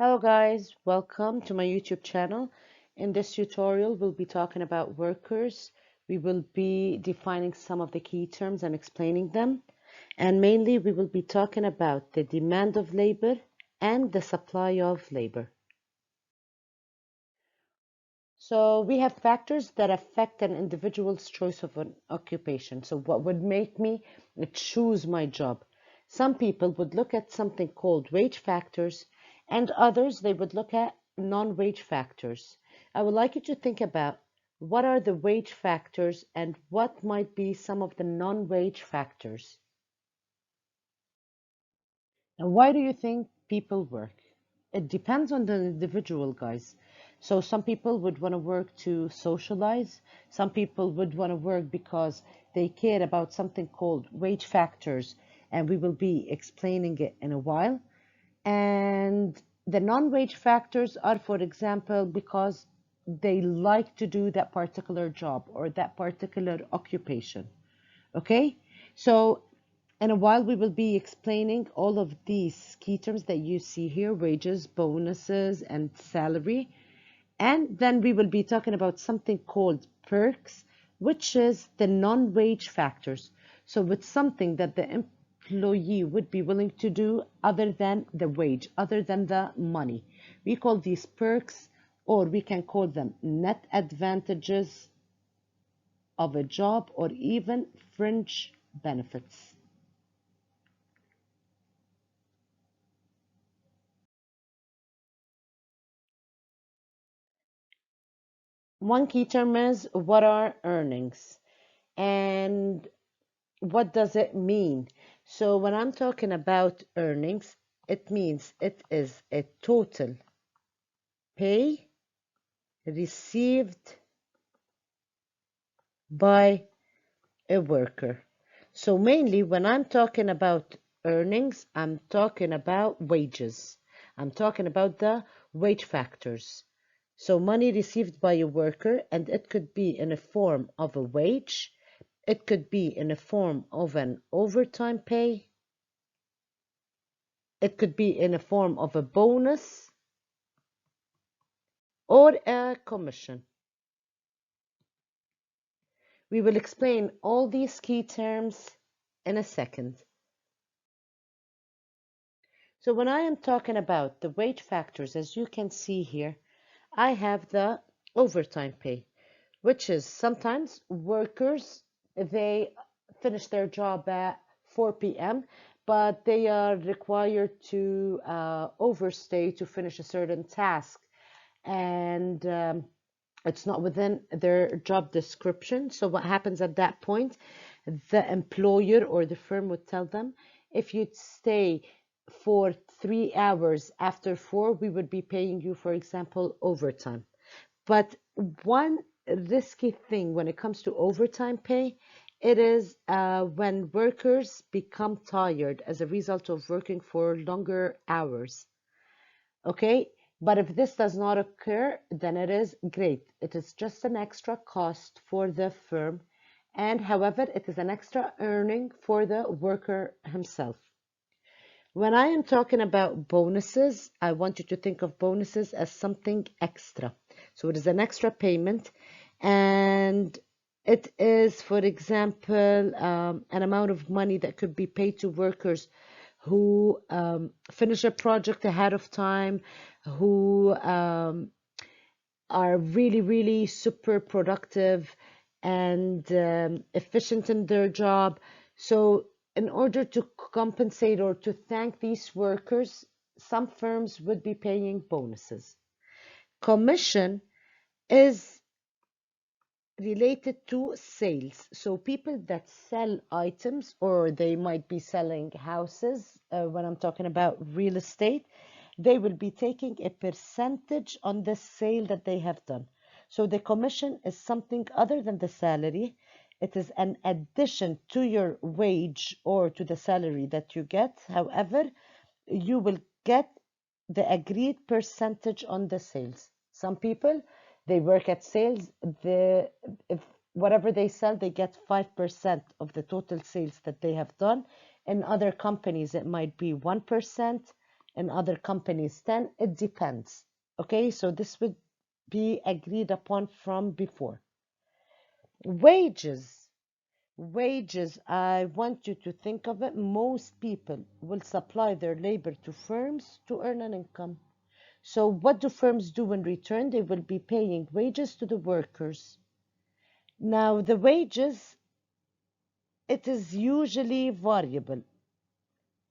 Hello guys, welcome to my YouTube channel. In this tutorial, we'll be talking about workers. We will be defining some of the key terms and explaining them. And mainly, we will be talking about the demand of labor and the supply of labor. So we have factors that affect an individual's choice of an occupation. So what would make me choose my job? Some people would look at something called wage factors, and others they would look at non-wage factors. I would like you to think about what are the wage factors and what might be some of the non-wage factors. And why do you think people work? It depends on the individual, guys. So some people would want to work to socialize. Some people would want to work because they care about something called wage factors, and we will be explaining it in a while. And the non-wage factors are, for example, because they like to do that particular job or that particular occupation. Okay? So in a while, we will be explaining all of these key terms that you see here, wages, bonuses, and salary. And then we will be talking about something called perks, which is the non-wage factors. So it's something that the employee would be willing to do other than the wage, other than the money. We call these perks, or we can call them net advantages of a job, or even fringe benefits. One key term is what are earnings and what does it mean? So when I'm talking about earnings, it means it is a total pay received by a worker. So mainly when I'm talking about earnings, I'm talking about wages. I'm talking about the wage factors. So money received by a worker, and it could be in a form of a wage. It could be in a form of an overtime pay. It could be in a form of a bonus or a commission. We will explain all these key terms in a second. So when I am talking about the wage factors, as you can see here, I have the overtime pay, which is sometimes workers, they finish their job at 4 p.m., but they are required to overstay to finish a certain task. And it's not within their job description. So what happens at that point? The employer or the firm would tell them, if you stay for 3 hours after 4, we would be paying you, for example, overtime. But one risky thing when it comes to overtime pay, it is when workers become tired as a result of working for longer hours. Okay, but if this does not occur, then it is great. It is just an extra cost for the firm, and however, it is an extra earning for the worker himself. When I am talking about bonuses, I want you to think of bonuses as something extra. So it is an extra payment, and it is, for example, an amount of money that could be paid to workers who finish a project ahead of time, who are really, really super productive and efficient in their job. So, in order to compensate or to thank these workers, some firms would be paying bonuses. Commission is related to sales. So people that sell items, or they might be selling houses, when I'm talking about real estate, they will be taking a percentage on the sale that they have done. So the commission is something other than the salary. It is an addition to your wage or to the salary that you get. However, you will get the agreed percentage on the sales. Some people, they work at sales, if whatever they sell, they get 5% of the total sales that they have done. In other companies, it might be 1%. in other companies 10. It depends. Okay, so this would be agreed upon from before. Wages. Wages, I want you to think of it. Most people will supply their labor to firms to earn an income. So what do firms do in return? They will be paying wages to the workers. Now, the wages, it is usually variable.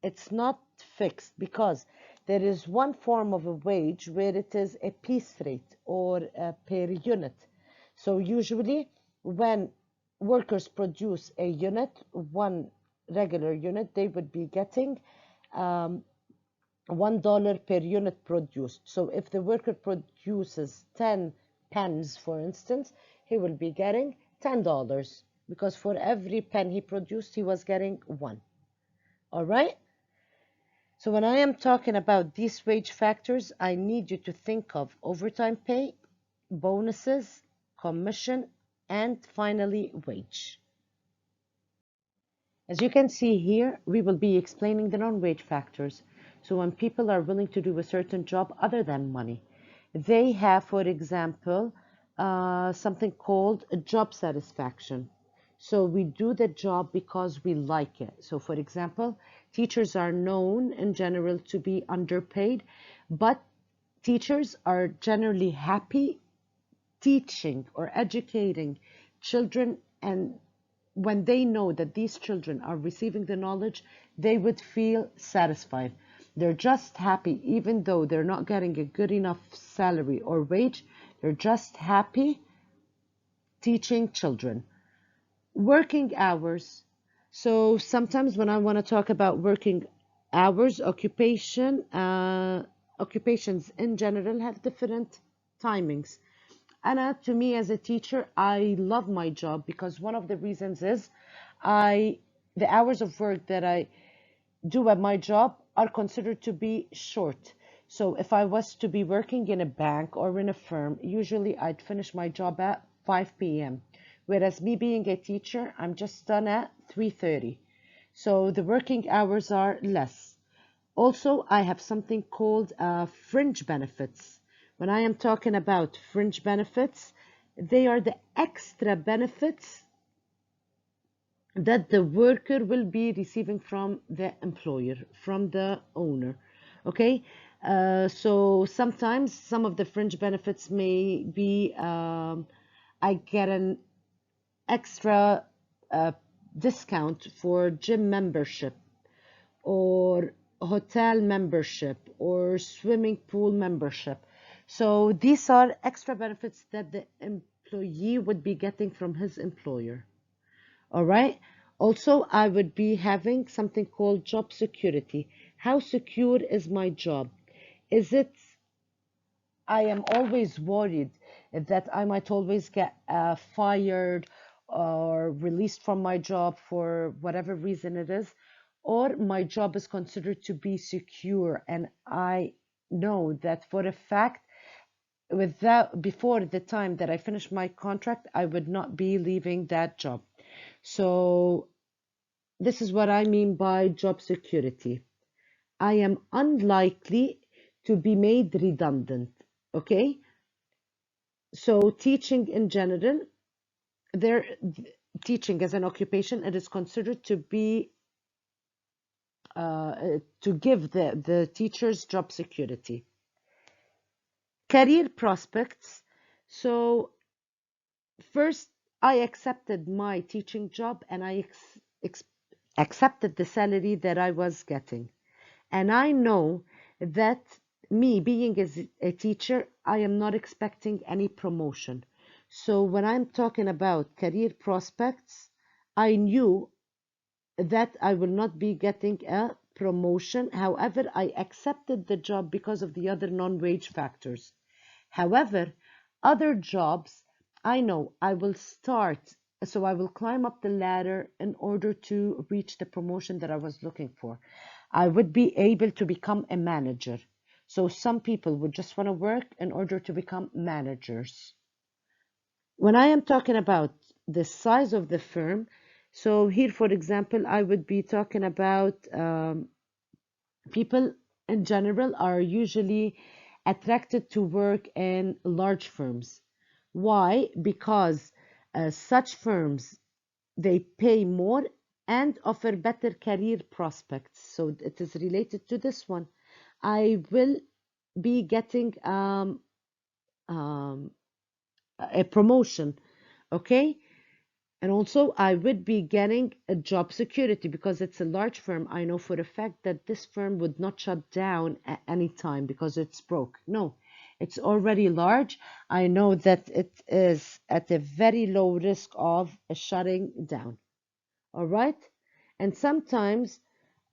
It's not fixed because there is one form of a wage where it is a piece rate or a per unit. So usually when workers produce a unit, one regular unit, they would be getting $1 per unit produced. So if the worker produces 10 pens, for instance, he will be getting $10 because for every pen he produced, he was getting one. All right? So when I am talking about these wage factors, I need you to think of overtime pay, bonuses, commission, and finally wage. As you can see here, we will be explaining the non-wage factors. So when people are willing to do a certain job other than money, they have, for example, something called a job satisfaction. So we do the job because we like it. So for example, teachers are known in general to be underpaid, but teachers are generally happy teaching or educating children, and when they know that these children are receiving the knowledge, they would feel satisfied. They're just happy, even though they're not getting a good enough salary or wage, they're just happy teaching children. Working hours. So sometimes when I want to talk about working hours, occupations in general have different timings. Anna, to me as a teacher, I love my job because one of the reasons is the hours of work that I do at my job are considered to be short. So if I was to be working in a bank or in a firm, usually I'd finish my job at 5 p.m. Whereas me being a teacher, I'm just done at 3:30. So the working hours are less. Also, I have something called fringe benefits. When I am talking about fringe benefits, they are the extra benefits that the worker will be receiving from the employer, from the owner. Okay, so sometimes some of the fringe benefits may be I get an extra uh, discount for gym membership or hotel membership or swimming pool membership. So these are extra benefits that the employee would be getting from his employer. All right. Also, I would be having something called job security. How secure is my job? Is it, I am always worried that I might always get fired or released from my job for whatever reason it is, or my job is considered to be secure, and I know that for a fact without before the time that I finish my contract, I would not be leaving that job. So this is what I mean by job security. I am unlikely to be made redundant. Okay? So teaching in general, there teaching as an occupation, it is considered to be to give the teachers job security. Career prospects. So first, I accepted my teaching job and I accepted the salary that I was getting. And I know that me being as a teacher, I am not expecting any promotion. So when I'm talking about career prospects, I knew that I will not be getting a promotion. However, I accepted the job because of the other non-wage factors. However, other jobs, I know I will start, so I will climb up the ladder in order to reach the promotion that I was looking for. I would be able to become a manager. So some people would just want to work in order to become managers. When I am talking about the size of the firm, so here, for example, I would be talking about people. in general are usually attracted to work in large firms. Why? Because such firms, they pay more and offer better career prospects. So it is related to this one. I will be getting um, a promotion, okay? And also, I would be getting a job security because it's a large firm. I know for a fact that this firm would not shut down at any time because it's broke. No, it's already large. I know that it is at a very low risk of shutting down. All right. And sometimes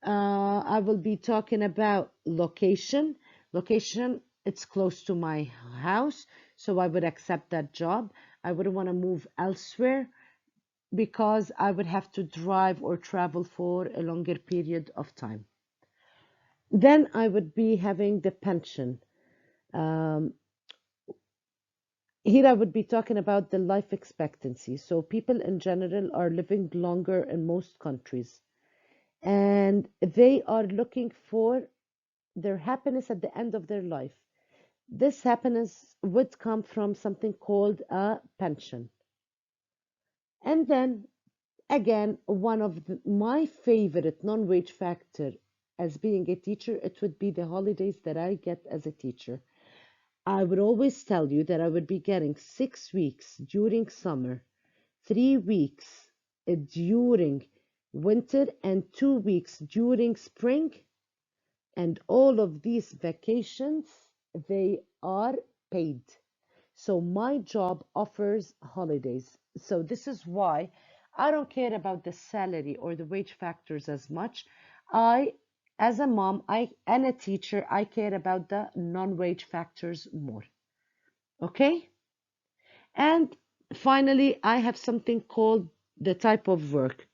I will be talking about location. Location, it's close to my house, so I would accept that job. I wouldn't want to move elsewhere because I would have to drive or travel for a longer period of time. Then I would be having the pension. Um, Here I would be talking about the life expectancy. So people in general are living longer in most countries, and they are looking for their happiness at the end of their life. This happiness would come from something called a pension. And then again, one of my favorite non-wage factor as being a teacher, it would be the holidays that I get as a teacher. I would always tell you that I would be getting 6 weeks during summer, 3 weeks during winter, and 2 weeks during spring. And all of these vacations, they are paid. So my job offers holidays. So this is why I don't care about the salary or the wage factors as much. I, as a mom, and a teacher, I care about the non-wage factors more. Okay? And finally, I have something called the type of work.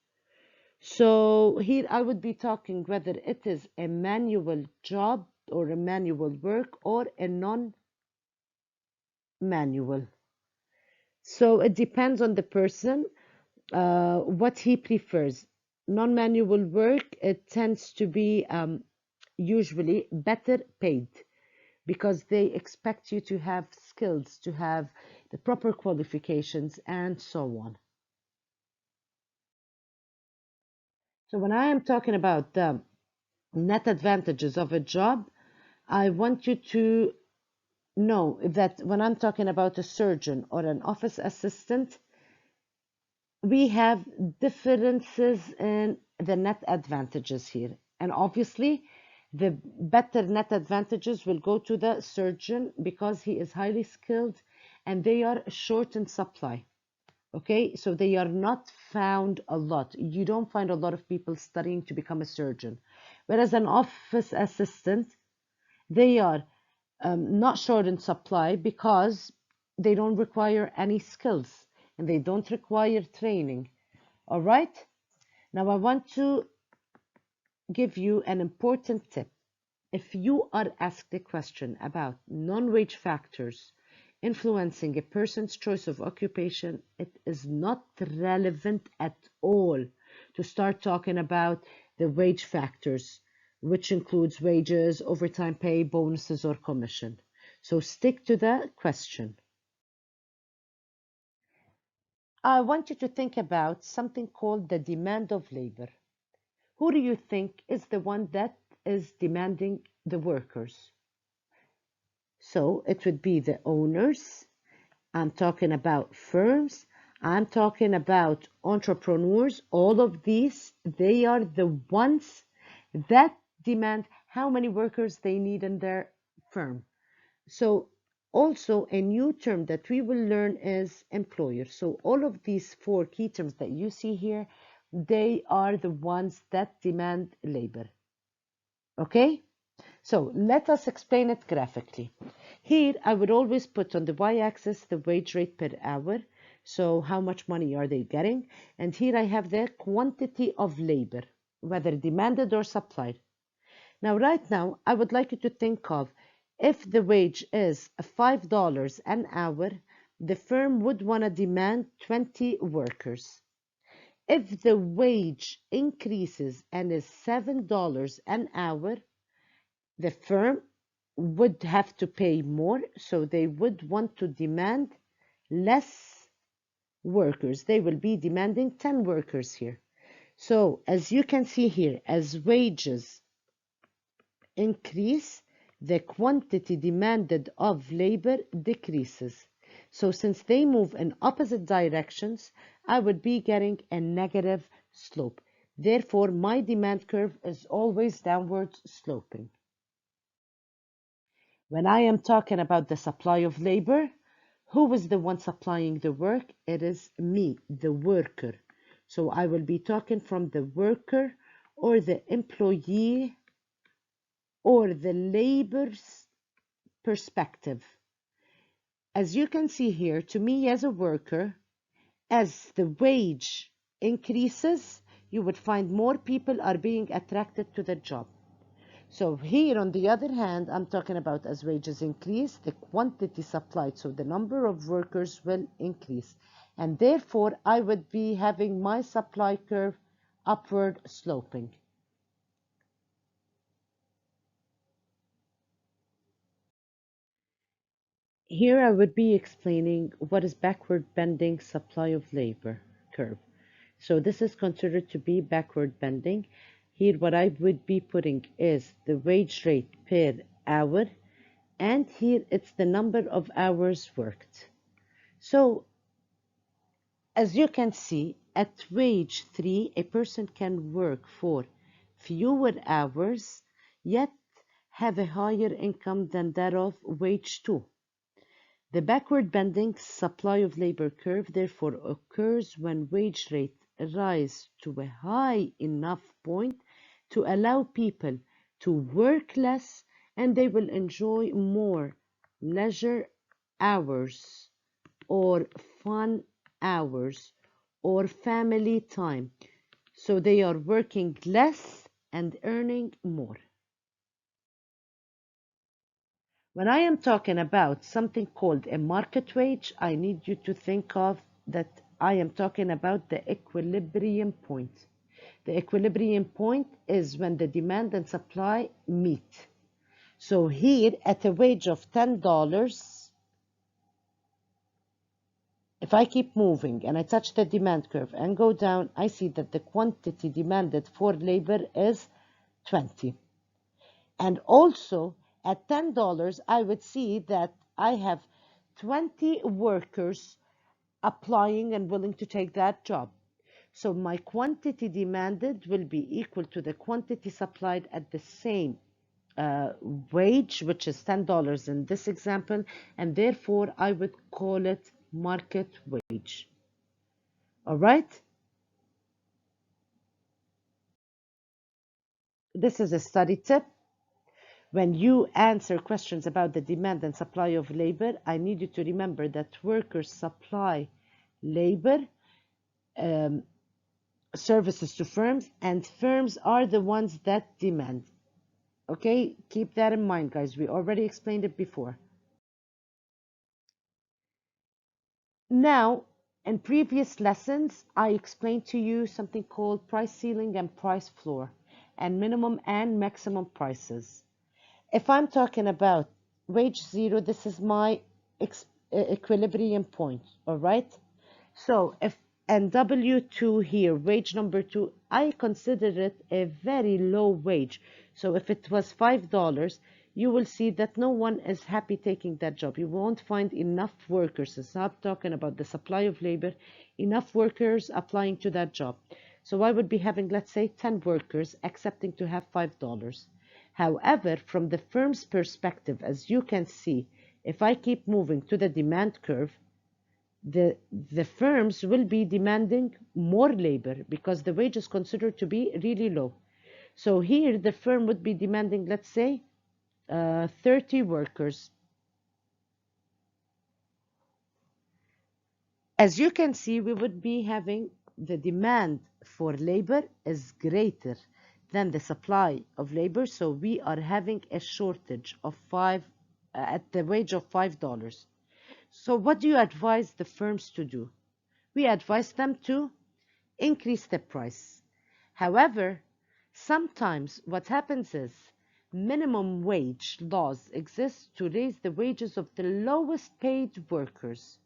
So here I would be talking whether it is a manual job or a manual work or a non-manual. So it depends on the person, what he prefers. Non-manual work, it tends to be usually better paid because they expect you to have skills, to have the proper qualifications, and so on. So when I am talking about the net advantages of a job, I want you to know that when I'm talking about a surgeon or an office assistant, we have differences in the net advantages here. And obviously, the better net advantages will go to the surgeon because he is highly skilled and they are short in supply. Okay, so they are not found a lot. You don't find a lot of people studying to become a surgeon. Whereas an office assistant, they are not short in supply because they don't require any skills and they don't require training. All right. Now I want to give you an important tip. If you are asked a question about non-wage factors influencing a person's choice of occupation, it is not relevant at all to start talking about the wage factors, which includes wages, overtime pay, bonuses, or commission. So stick to the question. I want you to think about something called the demand of labor. Who do you think is the one that is demanding the workers? So it would be the owners. I'm talking about firms. I'm talking about entrepreneurs. All of these, they are the ones that demand how many workers they need in their firm. So also a new term that we will learn is employer. So all of these four key terms that you see here, they are the ones that demand labor. Okay? So let us explain it graphically. Here, I would always put on the y-axis the wage rate per hour. So how much money are they getting? And here I have the quantity of labor, whether demanded or supplied. Now, right now, I would like you to think of if the wage is $5 an hour, the firm would want to demand 20 workers. If the wage increases and is $7 an hour, the firm would have to pay more, so they would want to demand less workers. They will be demanding 10 workers here. So as you can see here, as wages increase, the quantity demanded of labor decreases. So since they move in opposite directions, I would be getting a negative slope. Therefore, my demand curve is always downward sloping. When I am talking about the supply of labor, who is the one supplying the work? It is me, the worker. So I will be talking from the worker or the employee or the labor's perspective. As you can see here, to me as a worker, as the wage increases, you would find more people are being attracted to the job. So here, on the other hand, I'm talking about as wages increase, the quantity supplied, so the number of workers will increase. And therefore, I would be having my supply curve upward sloping. Here I would be explaining what is backward bending supply of labor curve. So this is considered to be backward bending. Here what I would be putting is the wage rate per hour, and here it's the number of hours worked. So as you can see, at wage 3, a person can work for fewer hours, yet have a higher income than that of wage 2. The backward bending supply of labor curve therefore occurs when wage rate rise to a high enough point to allow people to work less, and they will enjoy more leisure hours or fun hours or family time. So they are working less and earning more. When I am talking about something called a market wage, I need you to think of that I am talking about the equilibrium point. The equilibrium point is when the demand and supply meet. So here at a wage of $10, if I keep moving and I touch the demand curve and go down, I see that the quantity demanded for labor is 20. And also at $10, I would see that I have 20 workers applying and willing to take that job. So my quantity demanded will be equal to the quantity supplied at the same wage, which is $10 in this example, and therefore I would call it market wage. All right? This is a study tip. When you answer questions about the demand and supply of labor, I need you to remember that workers supply labor services to firms, and firms are the ones that demand. Okay, keep that in mind, guys. We already explained it before. Now, in previous lessons, I explained to you something called price ceiling and price floor, and minimum and maximum prices. If I'm talking about wage 0, this is my equilibrium point, all right? So if and W2 here, wage number 2, I consider it a very low wage. So if it was $5, you will see that no one is happy taking that job. You won't find enough workers. So stop talking about the supply of labor, enough workers applying to that job. So I would be having, let's say, 10 workers accepting to have $5. However, from the firm's perspective, as you can see, if I keep moving to the demand curve, the firms will be demanding more labor because the wage is considered to be really low. So here the firm would be demanding, let's say, 30 workers. As you can see, we would be having the demand for labor is greater than the supply of labor, so we are having a shortage of at the wage of $5. So what do you advise the firms to do? We advise them to increase the price. However, sometimes what happens is Minimum wage laws exist to raise the wages of the lowest paid workers.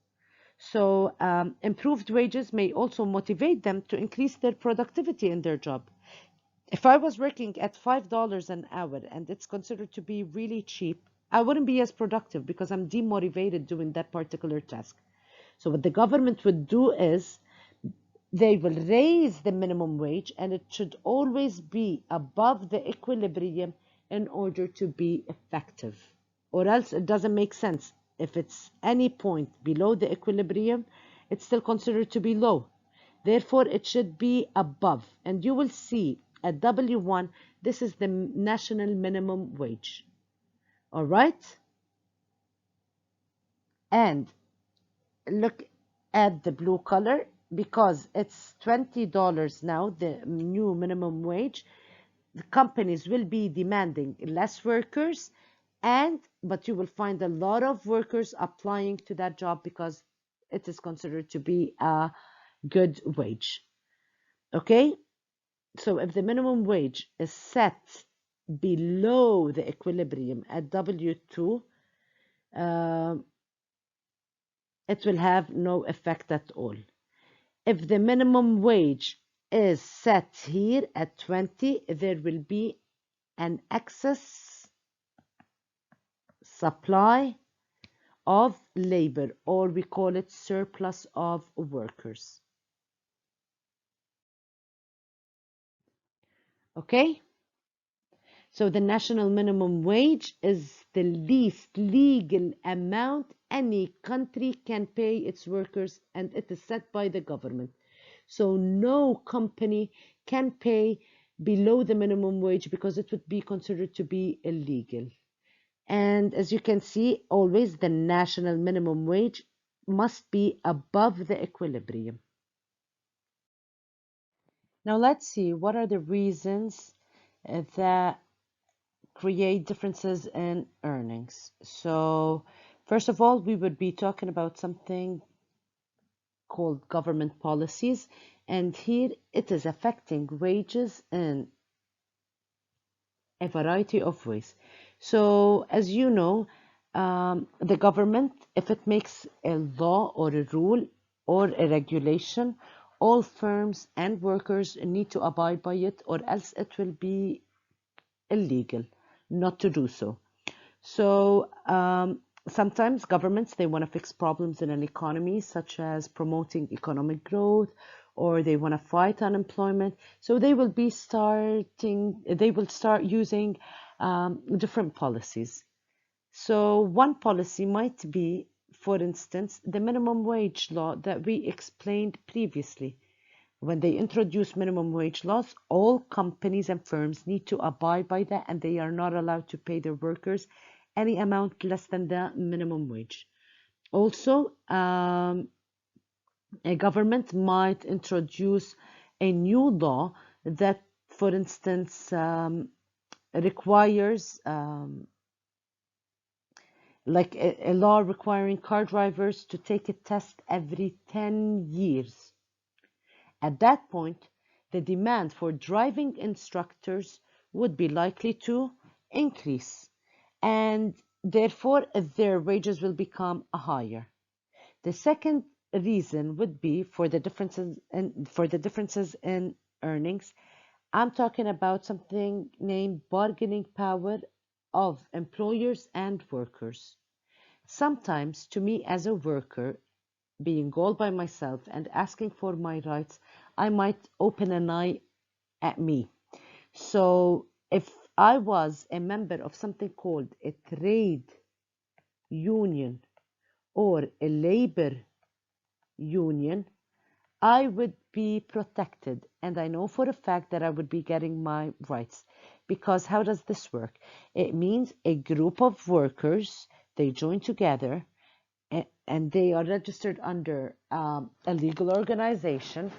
So, improved wages may also motivate them to increase their productivity in their job. If I was working at $5 an hour and it's considered to be really cheap, I wouldn't be as productive because I'm demotivated doing that particular task. So, what the government would do is they will raise the minimum wage and it should always be above the equilibrium in order to be effective. Or else it doesn't make sense. If it's any point below the equilibrium, it's still considered to be low. Therefore, it should be above. And you will see at W1, this is the national minimum wage. All right? And look at the blue color because it's $20 now, the new minimum wage. The companies will be demanding less workers, but you will find a lot of workers applying to that job because it is considered to be a good wage. Okay, so if the minimum wage is set below the equilibrium at W2, uh, it will have no effect at all. If the minimum wage is set here at 20, there will be an excess supply of labor, or we call it surplus of workers. Okay? So the national minimum wage is the least legal amount any country can pay its workers, and it is set by the government. So no company can pay below the minimum wage because it would be considered to be illegal. And as you can see, always the national minimum wage must be above the equilibrium. Now let's see what are the reasons that create differences in earnings. So first of all, we would be talking about something called government policies, and here it is affecting wages in a variety of ways. So as you know, the government, if it makes a law or a rule or a regulation, all firms and workers need to abide by it, or else it will be illegal not to do so. So sometimes governments, they want to fix problems in an economy, such as promoting economic growth, or they want to fight unemployment. So they will start using different policies. So one policy might be, for instance, the minimum wage law that we explained previously. When they introduce minimum wage laws, all companies and firms need to abide by that, and they are not allowed to pay their workers any amount less than the minimum wage. Also, a government might introduce a new law that, for instance, requires like a law requiring car drivers to take a test every 10 years. At that point, the demand for driving instructors would be likely to increase, and therefore their wages will become higher. The second reason would be for the differences in earnings. I'm talking about something named bargaining power of employers and workers. Sometimes, to me as a worker, being all by myself and asking for my rights, I might open an eye at me. So if I was a member of something called a trade union or a labor union, I would be protected. And I know for a fact that I would be getting my rights. Because how does this work? It means a group of workers, they join together and they are registered under a legal organization,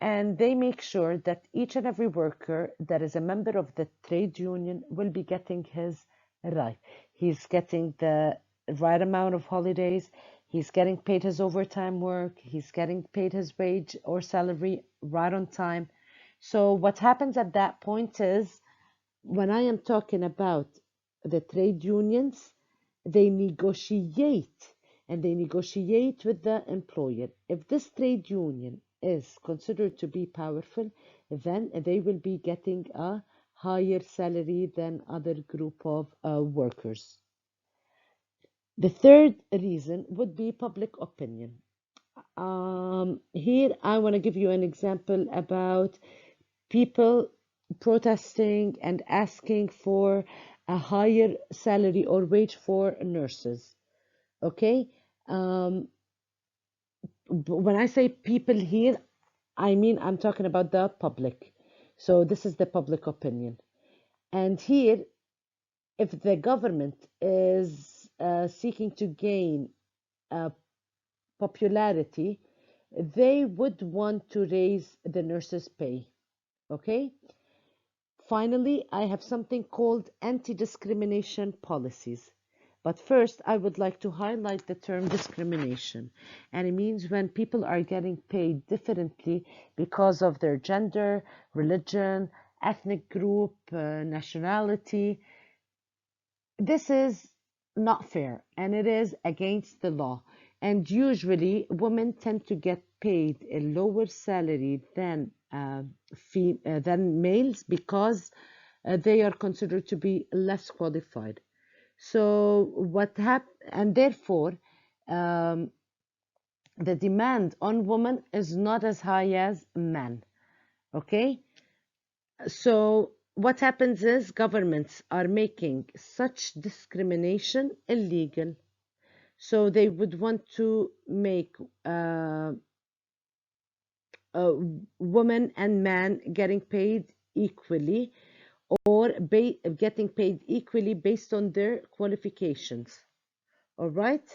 and they make sure that each and every worker that is a member of the trade union will be getting his right. He's getting the right amount of holidays, he's getting paid his overtime work, he's getting paid his wage or salary right on time. So what happens at that point is when I am talking about the trade unions, they negotiate and they negotiate with the employer. If this trade union is considered to be powerful, then they will be getting a higher salary than other group of workers. The third reason would be public opinion. Here, I want to give you an example about people protesting and asking for a higher salary or wage for nurses. Okay? Um, when I say people here, I mean I'm talking about the public. So this is the public opinion. And here, if the government is seeking to gain popularity, they would want to raise the nurses' pay. Okay? Finally, I have something called anti-discrimination policies. But first, I would like to highlight the term discrimination. And it means when people are getting paid differently because of their gender, religion, ethnic group, nationality. This is not fair and it is against the law. And usually, women tend to get paid a lower salary than males because they are considered to be less qualified. So and therefore, um, the demand on women is not as high as men. Okay, so what happens is governments are making such discrimination illegal. So they would want to make uh, uh, women and men getting paid equally or getting paid equally based on their qualifications. All right.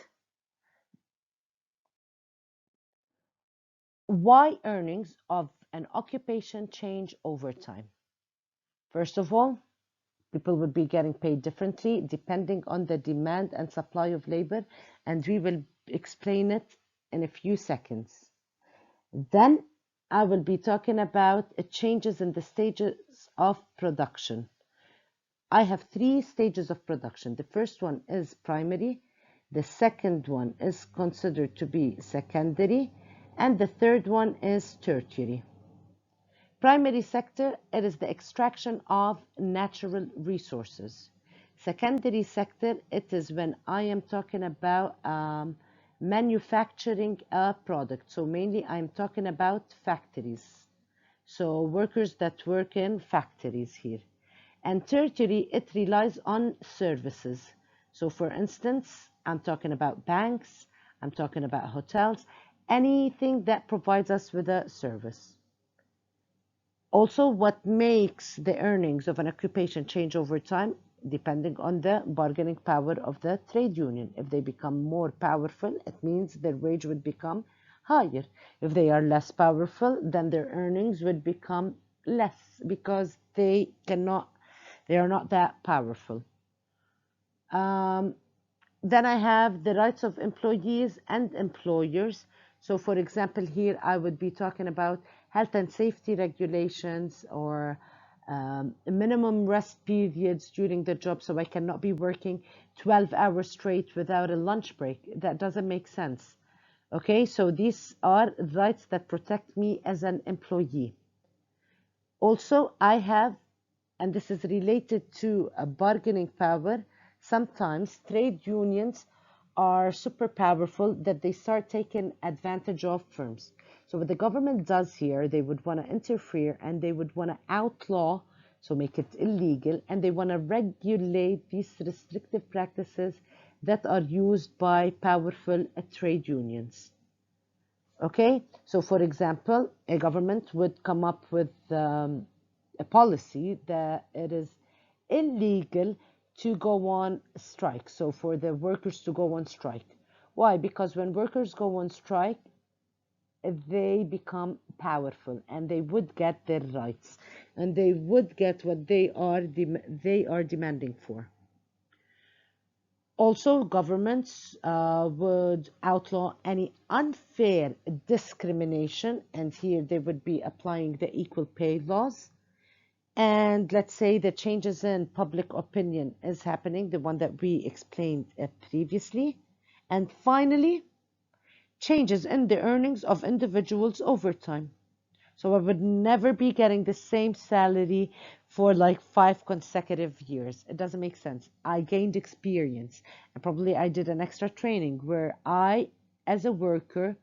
Why earnings of an occupation change over time? First of all, people would be getting paid differently depending on the demand and supply of labor, and we will explain it in a few seconds. Then I will be talking about changes in the stages of production. I have three stages of production. The first one is primary, the second one is considered to be secondary, and the third one is tertiary. Primary sector, it is the extraction of natural resources. Secondary sector, it is when I am talking about manufacturing a product. So mainly I'm talking about factories. So workers that work in factories here. And tertiary, it relies on services. So for instance, I'm talking about banks, I'm talking about hotels, anything that provides us with a service. Also, what makes the earnings of an occupation change over time, depending on the bargaining power of the trade union. If they become more powerful, it means their wage would become higher. If they are less powerful, then their earnings would become less because they are not that powerful. Um, then I have the rights of employees and employers. So for example, here I would be talking about health and safety regulations or minimum rest periods during the job. So I cannot be working 12 hours straight without a lunch break. That doesn't make sense. Okay, so these are rights that protect me as an employee. Also, I have, and this is related to a bargaining power, sometimes trade unions are super powerful that they start taking advantage of firms. So what the government does here, they would want to interfere and they would want to outlaw, so make it illegal, and they want to regulate these restrictive practices that are used by powerful trade unions. Okay, so for example, a government would come up with a policy that it is illegal to go on strike. So for the workers to go on strike. Why? Because when workers go on strike, they become powerful and they would get their rights and they would get what they are demanding for. Also, governments would outlaw any unfair discrimination, and here they would be applying the equal pay laws. And let's say the changes in public opinion is happening, the one that we explained previously. And finally, changes in the earnings of individuals over time. So I would never be getting the same salary for like 5 consecutive years. It doesn't make sense. I gained experience and probably I did an extra training where I, as a worker,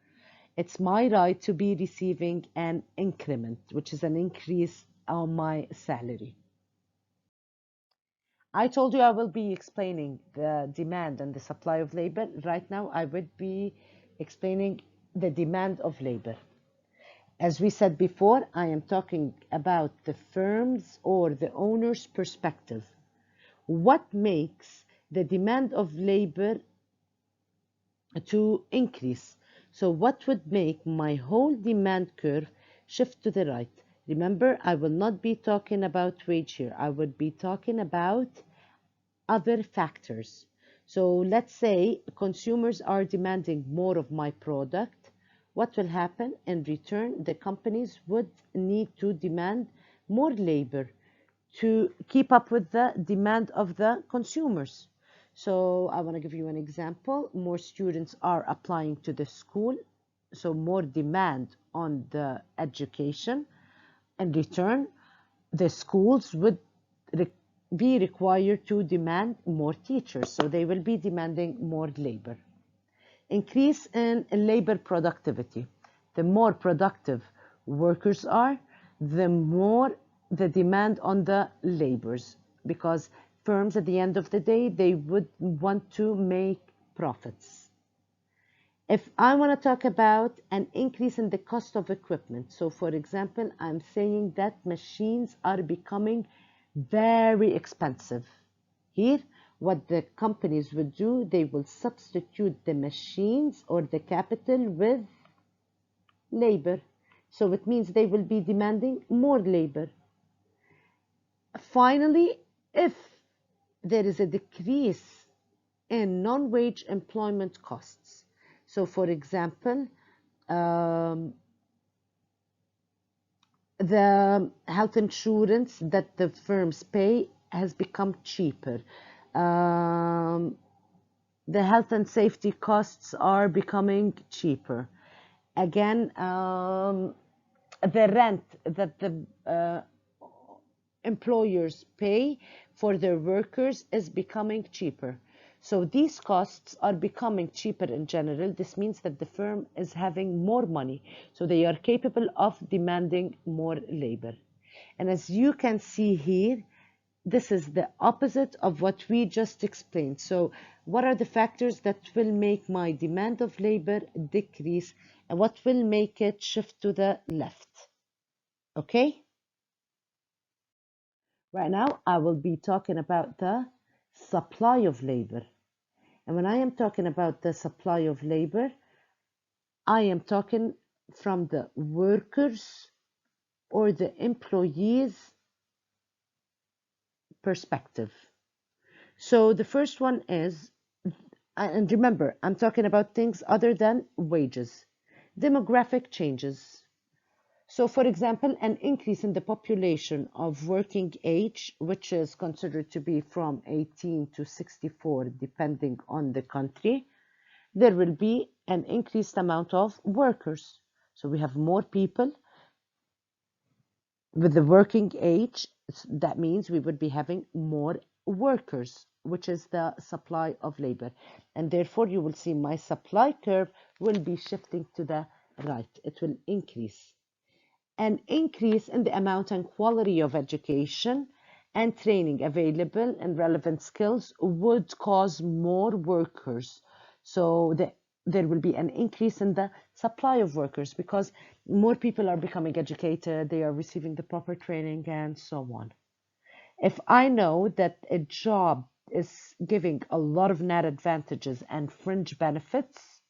it's my right to be receiving an increment, which is an increase on my salary. I told you I will be explaining the demand and the supply of labor. Right now, I would be explaining the demand of labor. As we said before, I am talking about the firm's or the owner's perspective. What makes the demand of labor to increase? So what would make my whole demand curve shift to the right? Remember, I will not be talking about wage here. I would be talking about other factors. So let's say consumers are demanding more of my product. What will happen? In return, the companies would need to demand more labor to keep up with the demand of the consumers. So I want to give you an example. More students are applying to the school, so more demand on the education. In return, the schools would be required to demand more teachers, so they will be demanding more labor. Increase in labor productivity. The more productive workers are, the more the demand on the laborers, because firms at the end of the day, they would want to make profits. If I want to talk about an increase in the cost of equipment, so for example, I'm saying that machines are becoming very expensive. Here, what the companies would do, they will substitute the machines or the capital with labor. So it means they will be demanding more labor. Finally, if there is a decrease in non-wage employment costs, so for example, um, the health insurance that the firms pay has become cheaper. Um, the health and safety costs are becoming cheaper. Again, the rent that the employers pay for their workers is becoming cheaper. So these costs are becoming cheaper in general. This means that the firm is having more money. So they are capable of demanding more labor. And as you can see here, this is the opposite of what we just explained. So what are the factors that will make my demand of labor decrease and what will make it shift to the left? Okay? Right now, I will be talking about the supply of labor. And when I am talking about the supply of labor, I am talking from the workers or the employees perspective. So the first one is, and remember, I'm talking about things other than wages, demographic changes. So, for example, an increase in the population of working age, which is considered to be from 18 to 64, depending on the country, there will be an increased amount of workers. So we have more people with the working age. That means we would be having more workers, which is the supply of labor. And therefore, you will see my supply curve will be shifting to the right. It will increase. An increase in the amount and quality of education and training available and relevant skills would cause more workers. So there will be an increase in the supply of workers because more people are becoming educated, they are receiving the proper training, and so on. If I know that a job is giving a lot of net advantages and fringe benefits,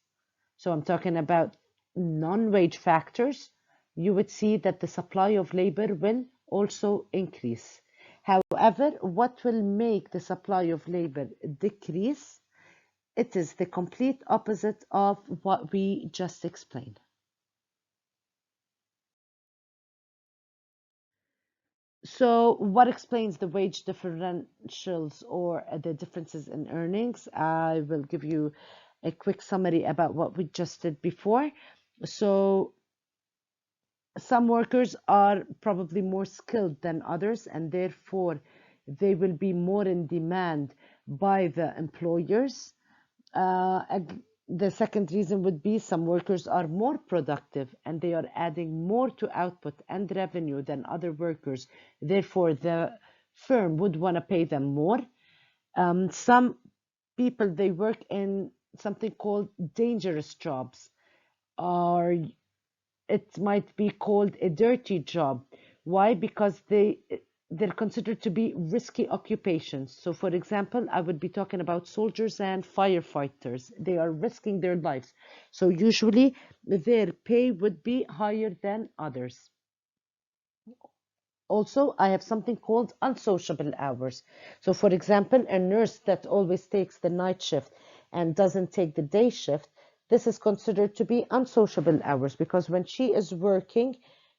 so I'm talking about non-wage factors, you would see that the supply of labor will also increase. However, what will make the supply of labor decrease? It is the complete opposite of what we just explained. So what explains the wage differentials or the differences in earnings? I will give you a quick summary about what we just did before. So some workers are probably more skilled than others, and therefore they will be more in demand by the employers. The second reason would be some workers are more productive and they are adding more to output and revenue than other workers. Therefore, the firm would want to pay them more. Some people, they work in something called dangerous jobs, or it might be called a dirty job. Why? Because they're considered to be risky occupations. So, for example, I would be talking about soldiers and firefighters. They are risking their lives. So, usually their pay would be higher than others. Also, I have something called unsociable hours. So, for example, a nurse that always takes the night shift and doesn't take the day shift, this is considered to be unsociable hours because when she is working,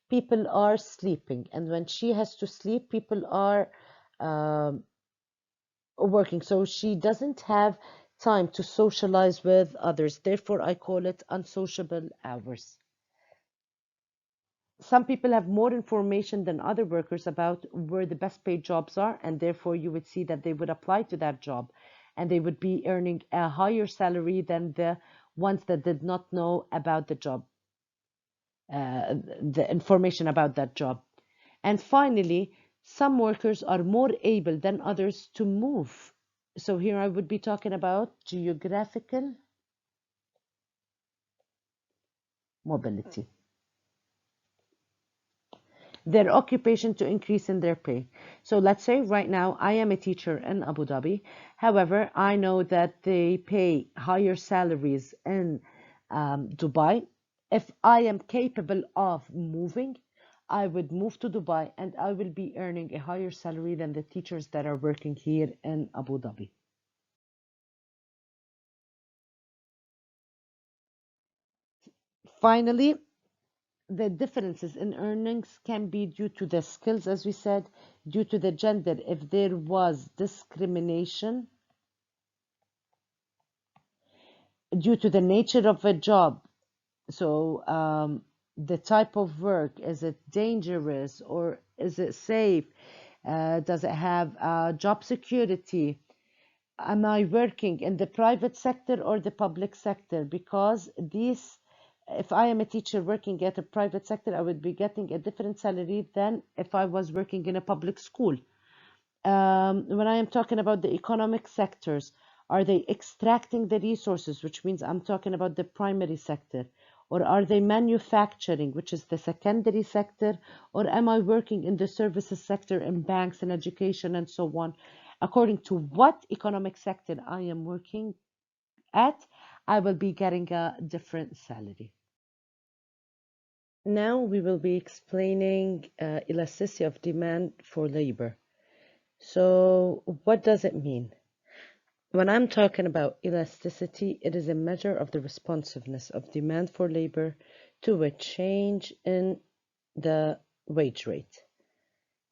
people are sleeping. And when she has to sleep, people are um, working. So she doesn't have time to socialize with others. Therefore, I call it unsociable hours. Some people have more information than other workers about where the best paid jobs are, and therefore you would see that they would apply to that job and they would be earning a higher salary than the ones that did not know about the job, the information about that job. And finally, some workers are more able than others to move. So here I would be talking about geographical mobility, their occupation to increase in their pay. So let's say right now I am a teacher in Abu Dhabi. However, I know that they pay higher salaries in Dubai. If I am capable of moving, I would move to Dubai and I will be earning a higher salary than the teachers that are working here in Abu Dhabi. Finally, the differences in earnings can be due to the skills, as we said, due to the gender, if there was discrimination, due to the nature of a job. So, the type of work, is it dangerous or is it safe? Does it have job security? Am I working in the private sector or the public sector? Because these, if I am a teacher working at a private sector, I would be getting a different salary than if I was working in a public school. When I am talking about the economic sectors, are they extracting the resources, which means I'm talking about the primary sector, or are they manufacturing, which is the secondary sector, or am I working in the services sector in banks and education and so on? According to what economic sector I am working at, I will be getting a different salary. Now we will be explaining elasticity of demand for labor. So, what does it mean? When I'm talking about elasticity, it is a measure of the responsiveness of demand for labor to a change in the wage rate.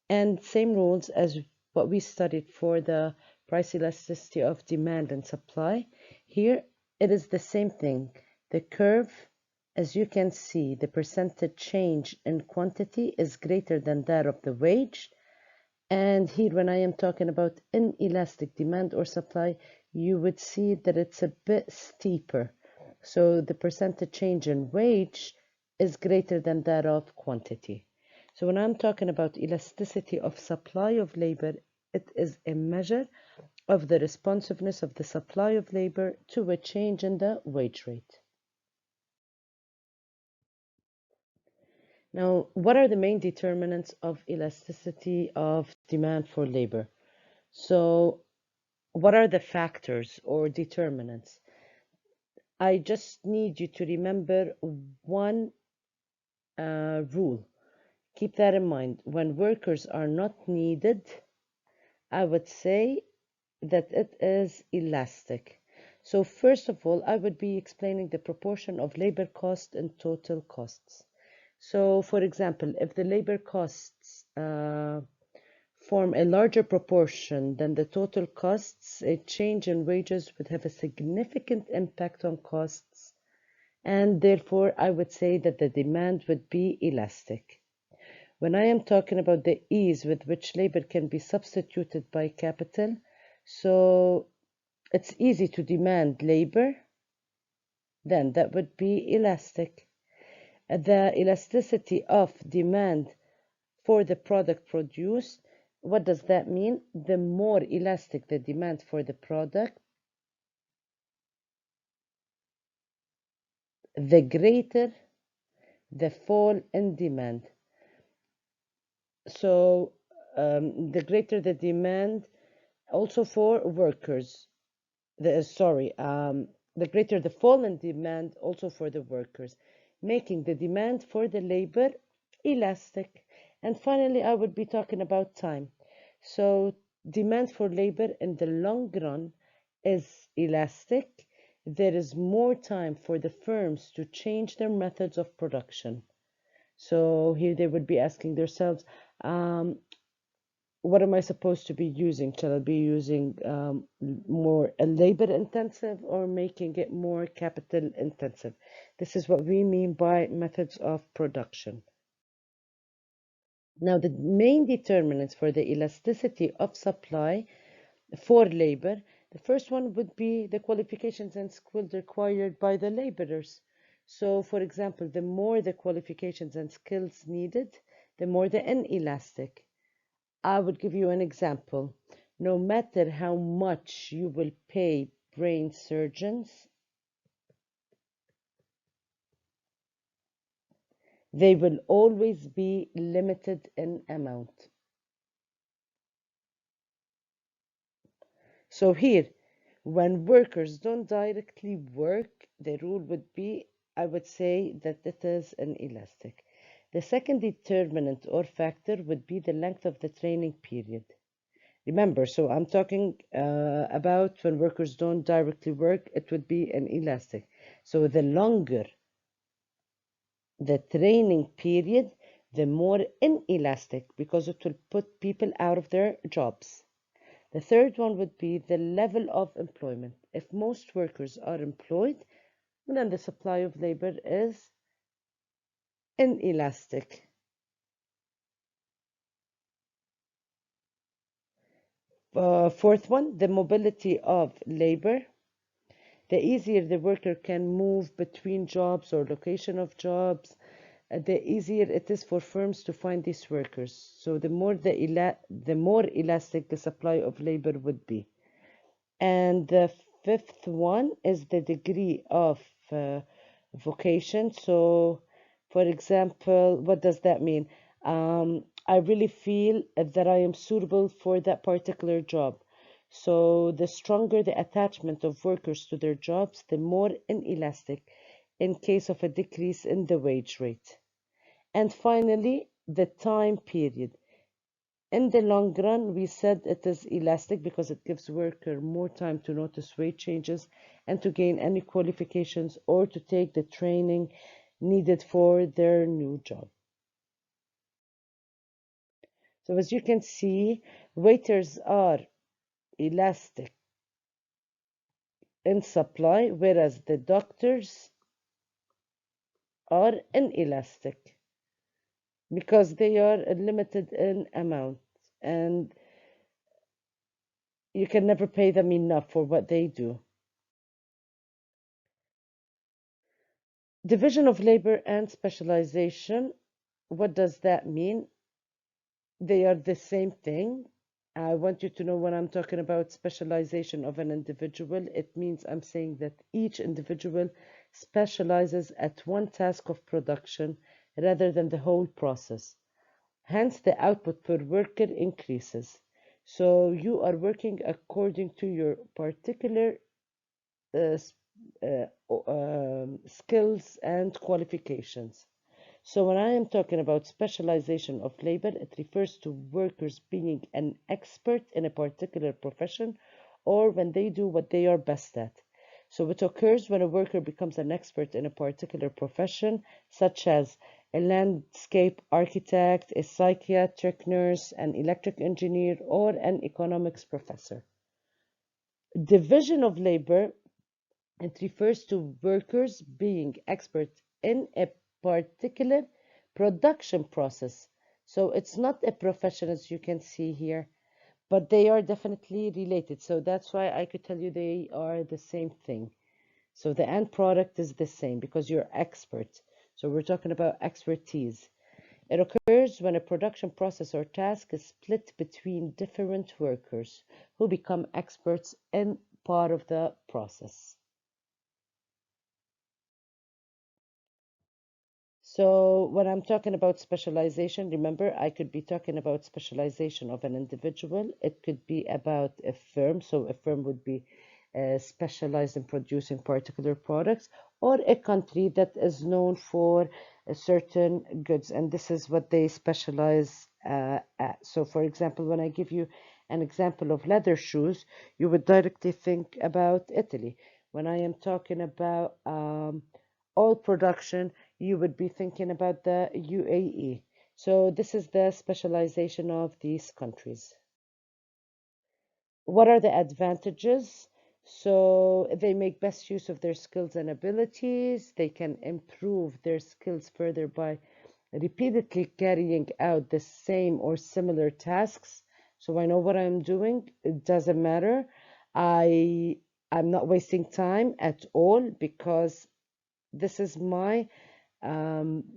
And same rules as what we studied for the price elasticity of demand and supply. Here, it is the same thing. The curve, as you can see, the percentage change in quantity is greater than that of the wage. And here, when I am talking about inelastic demand or supply, you would see that it's a bit steeper. So the percentage change in wage is greater than that of quantity. So when I'm talking about elasticity of supply of labor, it is a measure of the responsiveness of the supply of labor to a change in the wage rate. Now, what are the main determinants of elasticity of demand for labor? So what are the factors or determinants? I just need you to remember one rule. Keep that in mind. When workers are not needed, I would say that it is elastic. So first of all, I would be explaining the proportion of labor cost and total costs. So for example, if the labor costs form a larger proportion than the total costs, a change in wages would have a significant impact on costs, and therefore I would say that the demand would be elastic. When I am talking about the ease with which labor can be substituted by capital, so it's easy to demand labor, then that would be elastic. The elasticity of demand for the product produced, what does that mean? The more elastic the demand for the product, the greater the fall in demand. So the greater the demand also for workers. The greater the fall in demand also for the workers, making the demand for the labor elastic. And finally, I would be talking about time. So demand for labor in the long run is elastic. There is more time for the firms to change their methods of production. So here they would be asking themselves, what am I supposed to be using? Shall I be using more labor intensive or making it more capital intensive? This is what we mean by methods of production. Now, the main determinants for the elasticity of supply for labor, the first one would be the qualifications and skills required by the laborers. So, for example, the more the qualifications and skills needed, the more the inelastic. I would give you an example. No matter how much you will pay brain surgeons, they will always be limited in amount. So here, when workers don't directly work, the rule would be, I would say that it is inelastic. The second determinant or factor would be the length of the training period. Remember, so I'm talking about when workers don't directly work, it would be inelastic. So the longer the training period, the more inelastic, because it will put people out of their jobs. The third one would be the level of employment. If most workers are employed, then the supply of labor is inelastic. Fourth one, the mobility of labor. The easier the worker can move between jobs or location of jobs, the easier it is for firms to find these workers. So the more elastic the supply of labor would be. And the fifth one is the degree of vocation. So, for example, what does that mean? I really feel that I am suitable for that particular job. So the stronger the attachment of workers to their jobs, the more inelastic in case of a decrease in the wage rate. And finally, the time period. In the long run, we said it is elastic because it gives worker more time to notice wage changes and to gain any qualifications or to take the training needed for their new job. So as you can see, waiters are elastic in supply, whereas the doctors are inelastic because they are limited in amount and you can never pay them enough for what they do. Division of labor and specialization, what does that mean? They are the same thing. I want you to know when I'm talking about specialization of an individual, it means I'm saying that each individual specializes at one task of production rather than the whole process. Hence, the output per worker increases. So you are working according to your particular uh, skills and qualifications. So when I am talking about specialization of labor, it refers to workers being an expert in a particular profession or when they do what they are best at. So it occurs when a worker becomes an expert in a particular profession, such as a landscape architect, a psychiatric nurse, an electric engineer, or an economics professor. Division of labor, it refers to workers being experts in a particular production process. So it's not a profession as you can see here, but they are definitely related. So that's why I could tell you they are the same thing. So the end product is the same because you're expert. So we're talking about expertise. It occurs when a production process or task is split between different workers who become experts in part of the process. So when I'm talking about specialization, remember, I could be talking about specialization of an individual. It could be about a firm. So a firm would be specialized in producing particular products, or a country that is known for certain goods. And this is what they specialize at. So for example, when I give you an example of leather shoes, you would directly think about Italy. When I am talking about oil production, you would be thinking about the UAE. So this is the specialization of these countries. What are the advantages? So they make best use of their skills and abilities. They can improve their skills further by repeatedly carrying out the same or similar tasks. So I know what I'm doing. It doesn't matter. I I'm not wasting time at all because this is my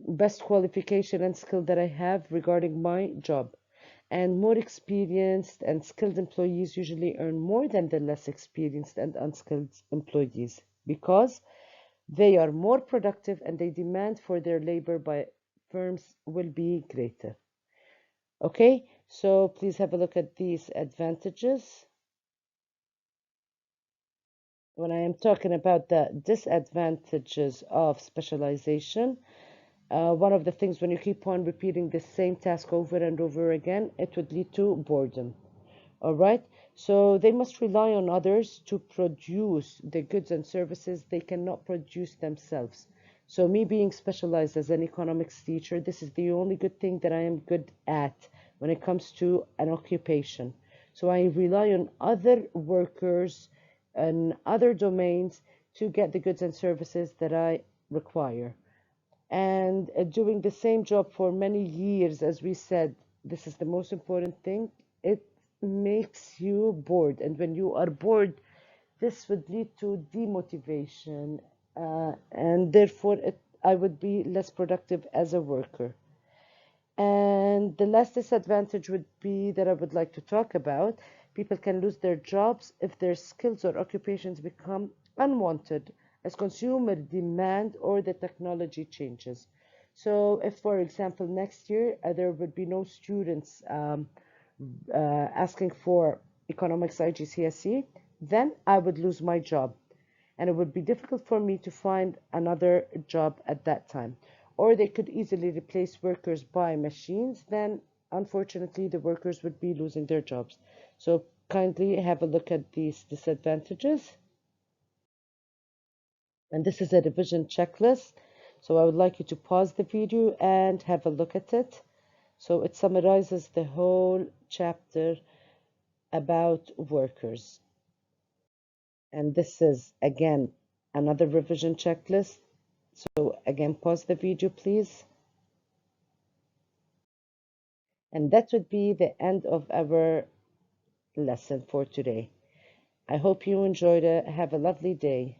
best qualification and skill that I have regarding my job. And more experienced and skilled employees usually earn more than the less experienced and unskilled employees because they are more productive and the demand for their labor by firms will be greater. Okay, so please have a look at these advantages. When I am talking about the disadvantages of specialization, one of the things when you keep on repeating the same task over and over again, it would lead to boredom. All right. So they must rely on others to produce the goods and services they cannot produce themselves. So me being specialized as an economics teacher, this is the only good thing that I am good at when it comes to an occupation. So I rely on other workers and other domains to get the goods and services that I require. And doing the same job for many years, as we said, this is the most important thing. It makes you bored, and when you are bored, this would lead to demotivation, and therefore I would be less productive as a worker. And the last disadvantage would be that I would like to talk about. People can lose their jobs if their skills or occupations become unwanted as consumer demand or the technology changes. So, if, for example, next year there would be no students asking for economics IGCSE, then I would lose my job and it would be difficult for me to find another job at that time. Or they could easily replace workers by machines, then unfortunately the workers would be losing their jobs. So kindly have a look at these disadvantages. And this is a revision checklist. So I would like you to pause the video and have a look at it. So it summarizes the whole chapter about workers. And this is again another revision checklist. So again, pause the video, please. And that would be the end of our lesson for today. I hope you enjoyed it. Have a lovely day.